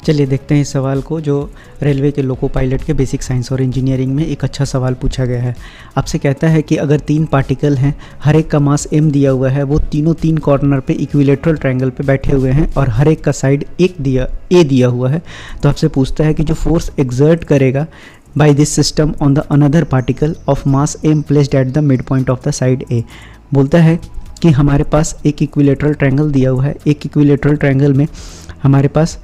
चलिए देखते हैं इस सवाल को, जो रेलवे के लोको पायलट के बेसिक साइंस और इंजीनियरिंग में एक अच्छा सवाल पूछा गया है। आपसे कहता है कि अगर 3 पार्टिकल हैं, हर एक का मास m दिया हुआ है, वो तीनों 3 कॉर्नर पे इक्विलेटरल ट्रायंगल पे बैठे हुए हैं और हर एक का साइड a दिया हुआ है। तो आपसे पूछता है कि जो फोर्स एक्सर्ट करेगा by this system on the another particle of mass m placed at the mid point of the side a। बोलता है कि हमारे पास एक इक्विलेटरल ट्रायंगल दिया हुआ है। एक इक्विलेटरल ट्रायंगल में हमारे पास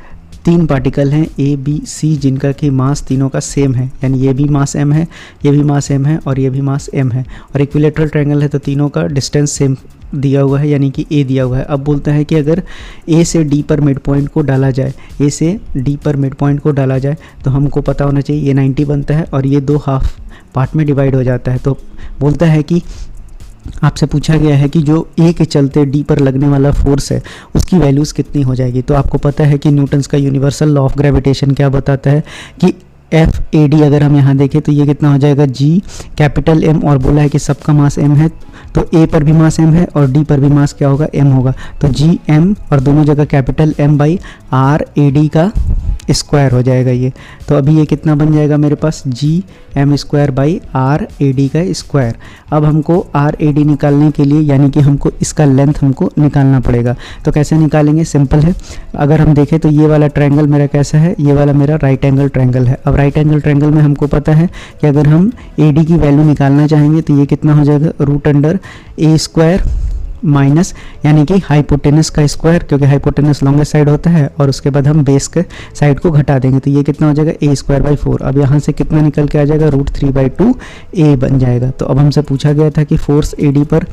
3 पार्टिकल हैं A, B, C, जिनका कि मास तीनों का सेम है, यानी ये भी मास m है, ये भी मास m है और ये भी मास m है। और इक्विलेटरल ट्रायंगल है तो तीनों का डिस्टेंस सेम दिया हुआ है, यानी कि A दिया हुआ है। अब बोलता है कि अगर A से D पर मिड पॉइंट को डाला जाए, A से D पर मिड पॉइंट को डाला जाए तो हमको पता होना चाहिए ये 90 बनता है और ये 2 हाफ पार्ट में डिवाइड हो जाता है। तो बोलता है कि आपसे पूछा गया है कि जो A के चलते D पर लगने वाला फोर्स है उसकी वैल्यूज़ कितनी हो जाएगी। तो आपको पता है कि न्यूटन्स का यूनिवर्सल लॉ ऑफ ग्रेविटेशन क्या बताता है कि FAD अगर हम यहाँ देखें तो ये कितना हो जाएगा G कैपिटल M, और बोला है कि सबका मास M है तो A पर भी मास M है और D पर भी मास क्या होगा, M होगा। तो GM और दोनों जगह कैपिटल M बाई RAD का स्क्वायर हो जाएगा ये। तो अभी ये कितना बन जाएगा मेरे पास, GM स्क्वायर बाई RAD का स्क्वायर। अब हमको RAD निकालने के लिए यानी कि हमको इसका लेंथ हमको निकालना पड़ेगा। तो कैसे निकालेंगे, सिंपल है। अगर हम देखें तो ये वाला ट्रायंगल मेरा कैसा है, ये वाला मेरा राइट एंगल ट्रायंगल है। अब राइट एंगल ट्रायंगल में हमको पता है कि अगर हम AD की वैल्यू निकालना चाहेंगे तो ये कितना हो जाएगा, root under A square minus यानी कि हाइपोटेनस का स्क्वायर, क्योंकि हाइपोटेनस लॉन्गेस्ट साइड होता है, और उसके बाद हम बेस के साइड को घटा देंगे तो ये कितना हो जाएगा A स्क्वायर बाई 4। अब यहाँ से कितना निकल के आ जाएगा, रूट 3/2 A बन जाएगा। तो अब हमसे पूछा गया था कि फोर्स AD पर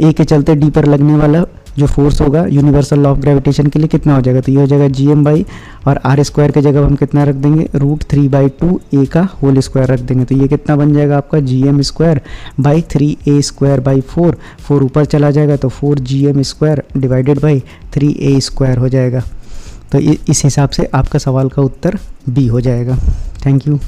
A के चलते D पर लगने वाला जो फोर्स होगा यूनिवर्सल लॉ ऑफ ग्रेविटेशन के लिए कितना हो जाएगा। तो ये हो जाएगा GM बाई, और R स्क्वायर की जगह हम कितना रख देंगे, रूट 3/2 A का होल स्क्वायर रख देंगे। तो ये कितना बन जाएगा आपका, GM square by 3A square by 4। 4 ऊपर चला जाएगा तो 4GM square divided by 3A square हो जाएगा। तो इस हिसाब से आपका सवाल का उत्तर B हो जाएगा। Thank you.